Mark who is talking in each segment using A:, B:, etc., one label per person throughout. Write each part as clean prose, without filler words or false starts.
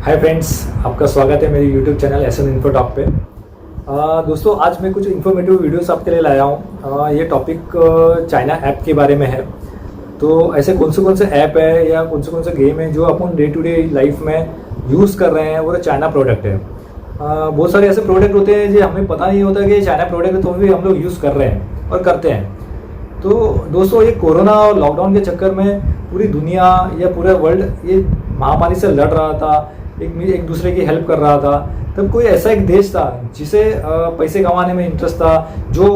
A: Hi friends, आपका स्वागत है मेरे YouTube channel SN Info Talk पे। दोस्तों, आज मैं कुछ इन्फॉर्मेटिव वीडियोस आपके लिए लाया हूँ। ये टॉपिक चाइना ऐप के बारे में है। तो ऐसे कौन से ऐप है या कौन से गेम है जो अपन डे टू डे लाइफ में यूज़ कर रहे हैं, वो चाइना प्रोडक्ट है। बहुत सारे ऐसे प्रोडक्ट होते हैं जो हमें पता नहीं होता कि चाइना प्रोडक्ट है, तो भी हम लोग यूज़ कर रहे हैं और करते हैं। तो दोस्तों, ये कोरोना और लॉकडाउन के चक्कर में पूरी दुनिया या पूरा वर्ल्ड ये महामारी से लड़ रहा था, एक दूसरे की हेल्प कर रहा था। तब कोई ऐसा एक देश था जिसे पैसे कमाने में इंटरेस्ट था, जो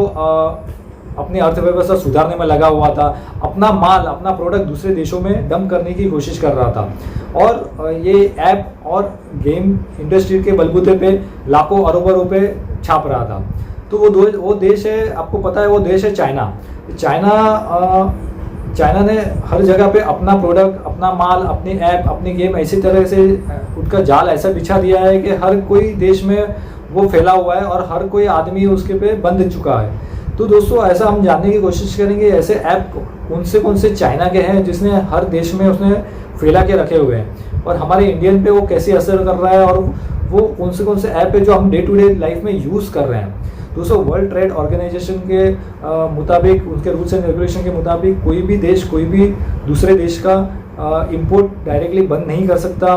A: अपनी अर्थव्यवस्था सुधारने में लगा हुआ था, अपना माल, अपना प्रोडक्ट दूसरे देशों में डंप करने की कोशिश कर रहा था। और ये ऐप और गेम इंडस्ट्री के बलबूते पे लाखों अरबों रुपए छाप रहा था। तो वो देश है, आपको पता है, वो देश है चाइना। चाइना ने हर जगह पे अपना प्रोडक्ट, अपना माल, अपनी ऐप, अपनी गेम ऐसी तरह से उनका जाल ऐसा बिछा दिया है कि हर कोई देश में वो फैला हुआ है और हर कोई आदमी उसके पे बंध चुका है। तो दोस्तों, ऐसा हम जानने की कोशिश करेंगे ऐसे ऐप कौन से चाइना के हैं जिसने हर देश में उसने फैला के रखे हुए हैं, और हमारे इंडियन पे वो कैसे असर कर रहा है, और वो कौन से ऐप है जो हम डे टू डे लाइफ में यूज़ कर रहे हैं। दोस्तों, वर्ल्ड ट्रेड ऑर्गेनाइजेशन के मुताबिक, उनके रूल्स एंड रेगुलेशन के मुताबिक कोई भी देश कोई भी दूसरे देश का इंपोर्ट डायरेक्टली बंद नहीं कर सकता,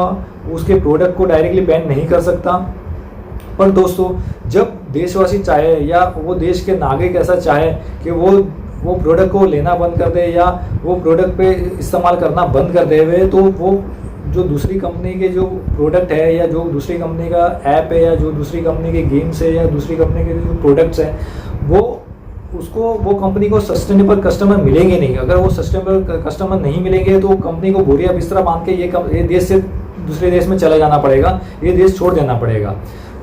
A: उसके प्रोडक्ट को डायरेक्टली बैन नहीं कर सकता। पर दोस्तों, जब देशवासी चाहे या वो देश के नागरिक ऐसा चाहे कि वो प्रोडक्ट को लेना बंद कर दे या वो प्रोडक्ट पे इस्तेमाल करना बंद कर दे हुए, तो वो जो दूसरी कंपनी के जो प्रोडक्ट है या जो दूसरी कंपनी का ऐप है या जो दूसरी कंपनी के गेम्स है या दूसरी कंपनी के जो प्रोडक्ट्स हैं, वो कंपनी को सस्टेनेबल कस्टमर मिलेंगे नहीं। अगर वो सस्टेनेबल कस्टमर नहीं मिलेंगे तो कंपनी को बोरिया बिस्तरा बांध के ये देश से दूसरे देश में चला जाना पड़ेगा, ये देश छोड़ देना पड़ेगा।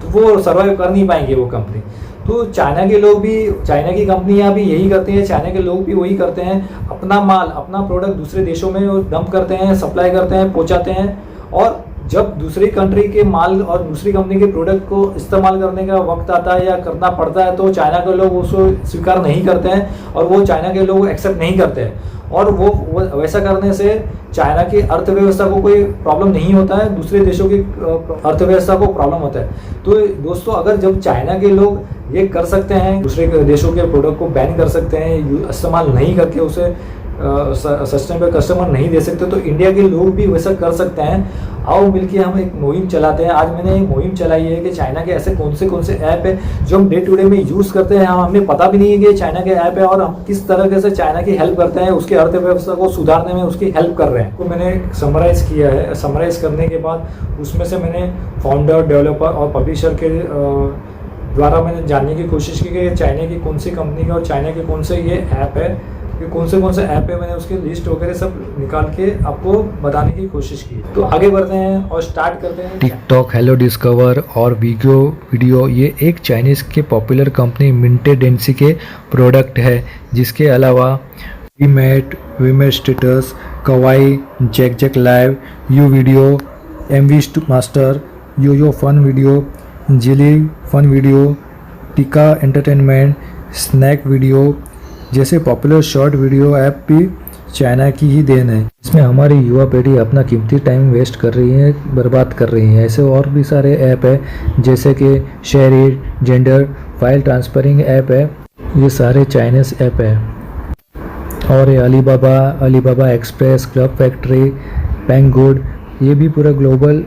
A: तो वो सर्वाइव कर नहीं पाएंगे वो कंपनी। तो चाइना के लोग भी, चाइना की कंपनियां भी यही करती हैं, चाइना के लोग भी वही करते हैं। अपना माल, अपना प्रोडक्ट दूसरे देशों में डंप करते हैं, सप्लाई करते हैं, पहुंचाते हैं, और जब दूसरी कंट्री के माल और दूसरी कंपनी के प्रोडक्ट को इस्तेमाल करने का वक्त आता है या करना पड़ता है, तो चाइना के लोग उसको स्वीकार नहीं करते हैं और वो चाइना के लोग एक्सेप्ट नहीं करते हैं। और वो वैसा करने से चाइना की अर्थव्यवस्था को कोई प्रॉब्लम नहीं होता है, दूसरे देशों की अर्थव्यवस्था को प्रॉब्लम होता है। तो दोस्तों, अगर जब चाइना के लोग ये कर सकते हैं, दूसरे देशों के प्रोडक्ट को बैन कर सकते हैं, इस्तेमाल नहीं करके उसे सस्टेनेबल कस्टमर नहीं दे सकते, तो इंडिया के लोग भी वैसा कर सकते हैं। आओ मिलके हम एक मुहिम चलाते हैं। आज मैंने एक मुहिम चलाई है कि चाइना के ऐसे कौन से ऐप है जो हम डे टू डे में यूज़ करते हैं, हमें पता भी नहीं है कि चाइना के ऐप है, और हम किस तरह से चाइना की हेल्प करते हैं, उसकी अर्थव्यवस्था को सुधारने में उसकी हेल्प कर रहे हैं। तो मैंने समराइज़ किया है। समराइज़ करने के बाद उसमें से मैंने फाउंडर, डेवलपर और पब्लिशर के द्वारा मैंने जानने की कोशिश की कि चाइना की कौन सी कंपनी का और चाइना के कौन से ये ऐप है, कि कौन से ऐप है। मैंने उसकी लिस्ट वगैरह सब निकाल के आपको बताने की कोशिश की। तो आगे बढ़ते हैं और स्टार्ट करते हैं।
B: टिकटॉक, हेलो डिस्कवर और वीडियो ये एक चाइनीज़ के पॉपुलर कंपनी मिंटेडेंसी के प्रोडक्ट है, जिसके अलावा VMate status, Kwai, Jack Live, U Video, MV Master, Yo Fun Video, Zili Fun Video, टिका एंटरटेनमेंट, स्नैक वीडियो जैसे पॉपुलर शॉर्ट वीडियो ऐप भी चाइना की ही देन है। इसमें हमारी युवा पीढ़ी अपना कीमती टाइम वेस्ट कर रही है, बर्बाद कर रही है। ऐसे और भी सारे ऐप है जैसे कि share, Xender, file transferring app है, ये सारे चाइनीज़ ऐप है। और ये Alibaba express, Club Factory, Banggood, ये भी पूरा global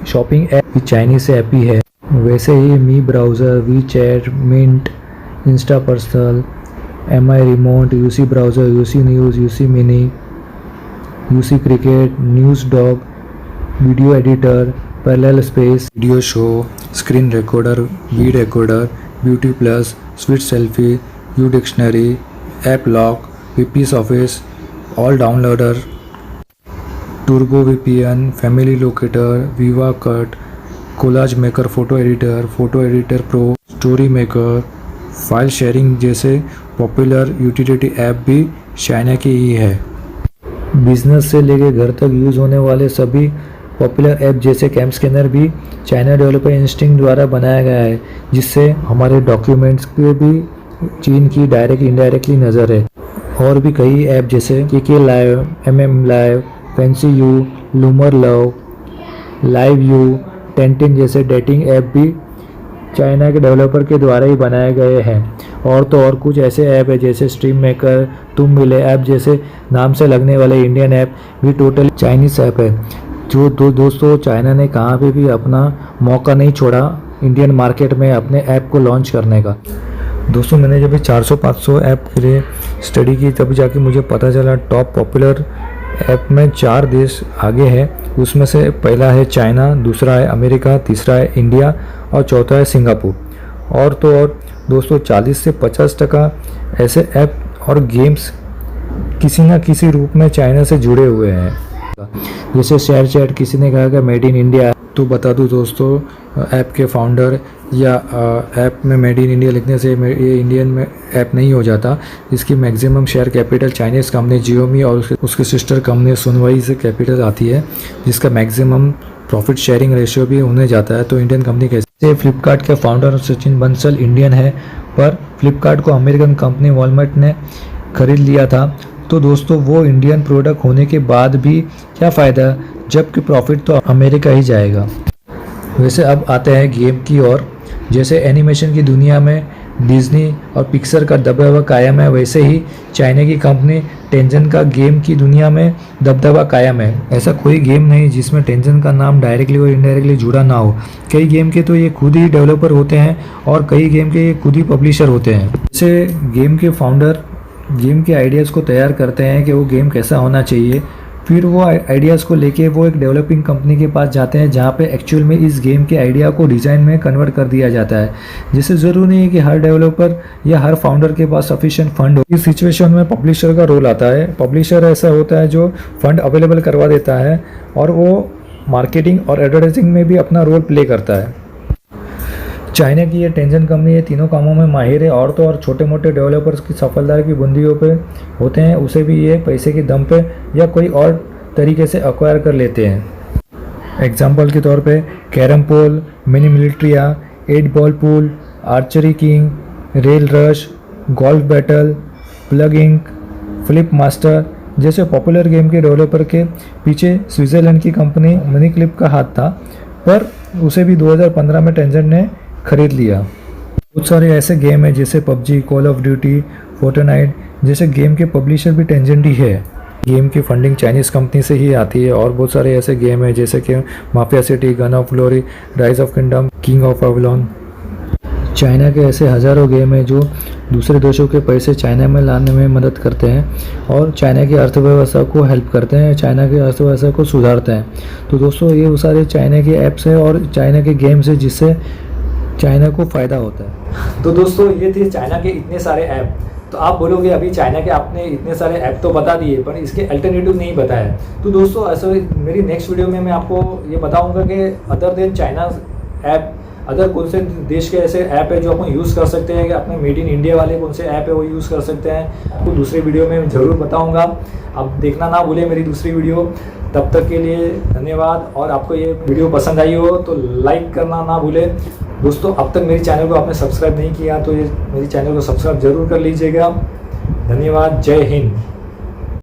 B: shopping app Chinese app ही है। वैसे ही Mi browser, WeChat, Mint, Insta personal, MI remote, UC browser, UC news, UC mini, UC cricket, News Dog, video editor, Parallel Space, video show, screen recorder, V recorder, Beauty Plus, Sweet Selfie, U dictionary, app lock, VPS office, all downloader, turbo VPN, family locator, Viva cut, collage maker, photo editor pro, story maker, file sharing जैसे popular utility app भी China की ही है। Business से लेकर घर तक use होने वाले सभी पॉपुलर ऐप जैसे कैम स्कैनर भी चाइना डेवलपर इंस्टिंक्ट द्वारा बनाया गया है, जिससे हमारे डॉक्यूमेंट्स पे भी चीन की डायरेक्ट इनडायरेक्टली नज़र है। और भी कई ऐप जैसे के live, MM live, Fancy U, लूमर लव, लाइव यू, टेंटिन जैसे डेटिंग ऐप भी चाइना के डेवलपर के द्वारा ही बनाए गए हैं। और तो और कुछ ऐसे ऐप है जैसे स्ट्रीम मेकर, तुम मिले ऐप जैसे नाम से लगने वाले इंडियन ऐप भी टोटल चाइनीज़ ऐप है। जो दोस्तों चाइना ने कहाँ पे भी अपना मौका नहीं छोड़ा इंडियन मार्केट में अपने ऐप को लॉन्च करने का। दोस्तों मैंने जब 400-500 ऐप के लिए स्टडी की तब जाके मुझे पता चला टॉप पॉपुलर ऐप में 4 देश आगे है। उसमें से पहला है चाइना, दूसरा है अमेरिका, तीसरा है इंडिया और चौथा है सिंगापुर। और तो और दोस्तों 40 से 50% ऐसे ऐप और गेम्स किसी न किसी रूप में चाइना से जुड़े हुए हैं। जैसे शेयर चैट किसी ने कहा कि मेड इन इंडिया, तो बता दूं दोस्तों ऐप के फाउंडर या ऐप में मेड इन इंडिया लिखने से ये इंडियन में ऐप नहीं हो जाता। इसकी maximum share capital Chinese company Xiaomi और उसके सिस्टर कंपनी सुनवाई से कैपिटल आती है, जिसका मैक्सिमम प्रॉफिट शेयरिंग रेशियो भी उन्हें जाता है। तो इंडियन कंपनी कैसे? फ्लिपकार्ट के फाउंडर सचिन बंसल इंडियन है, पर फ्लिपकार्ट को अमेरिकन कंपनी वॉलमार्ट ने खरीद लिया था। तो दोस्तों वो इंडियन प्रोडक्ट होने के बाद भी क्या फ़ायदा, जबकि प्रॉफिट तो अमेरिका ही जाएगा। वैसे अब आते हैं गेम की ओर। जैसे एनिमेशन की दुनिया में डिज्नी और पिक्सर का दबदबा कायम है, वैसे ही चाइना की कंपनी टेंजन का गेम की दुनिया में दबदबा कायम है। ऐसा कोई गेम नहीं जिसमें टेंजन का नाम डायरेक्टली और इनडायरेक्टली जुड़ा ना हो। कई गेम के तो ये खुद ही डेवलपर होते हैं और कई गेम के ये खुद ही पब्लिशर होते हैं। जैसे गेम के फाउंडर गेम के आइडियाज़ को तैयार करते हैं कि वो गेम कैसा होना चाहिए, फिर वो आइडियाज़ को लेके वो एक डेवलपिंग कंपनी के पास जाते हैं जहाँ पे एक्चुअल में इस गेम के आइडिया को डिज़ाइन में कन्वर्ट कर दिया जाता है। जिससे ज़रूरी नहीं है कि हर डेवलपर या हर फाउंडर के पास सफिशिएंट फंड हो। इस सिचुएशन में पब्लिशर का रोल आता है। पब्लिशर ऐसा होता है जो फंड अवेलेबल करवा देता है और वो मार्केटिंग और एडवर्टाइजिंग में भी अपना रोल प्ले करता है। चाइना की ये टेंजन कंपनी ये तीनों कामों में माहिर है और तो और छोटे मोटे डेवलपर्स की सफलता की बुंदियों पे होते हैं, उसे भी ये पैसे के दम पे या कोई और तरीके से एक्वायर कर लेते हैं। एग्जाम्पल के तौर पे Carrom Pool, Mini Militia, 8 ball pool, Archery King, Rail Rush, Golf Battle, Plug Ink, Flip Master जैसे पॉपुलर गेम के डेवलपर के पीछे स्विट्ज़रलैंड की कंपनी मनी क्लिप का हाथ था, पर उसे भी 2015 में टेंजन ने खरीद लिया। बहुत सारे ऐसे गेम हैं जैसे PUBG, Call of Duty, Fortnite जैसे गेम के पब्लिशर भी टेंजन ही है। गेम की फंडिंग चाइनीज़ कंपनी से ही आती है। और बहुत सारे ऐसे गेम हैं जैसे कि mafia city, gun of glory, rise of kingdom, king of Avalon. China के ऐसे हज़ारों गेम हैं जो दूसरे देशों के पैसे चाइना में लाने में मदद करते हैं और चाइना की अर्थव्यवस्था को हेल्प करते हैं, चाइना की अर्थव्यवस्था को सुधारते हैं। तो दोस्तों ये वो सारे चाइना के ऐप्स हैं और चाइना के गेम्स हैं जिससे चाइना को फ़ायदा होता है।
A: तो दोस्तों ये थे चाइना के इतने सारे ऐप। तो आप बोलोगे अभी चाइना के आपने इतने सारे ऐप तो बता दिए पर इसके अल्टरनेटिव नहीं बताया। तो दोस्तों ऐसे मेरी नेक्स्ट वीडियो में मैं आपको ये बताऊंगा कि other than China app other कौन से देश के ऐसे ऐप है जो अपन यूज़ कर सकते हैं कि अपने मेड इन इंडिया वाले कौन से ऐप है वो यूज़ कर सकते हैं। आपको दूसरी वीडियो में ज़रूर बताऊंगा। आप देखना ना भूलें मेरी दूसरी वीडियो। तब तक के लिए धन्यवाद। और आपको ये वीडियो पसंद आई हो तो लाइक करना ना भूलें। दोस्तों अब तक मेरी चैनल को आपने सब्सक्राइब नहीं किया तो ये मेरी चैनल को सब्सक्राइब जरूर कर लीजिएगा। धन्यवाद। जय हिंद।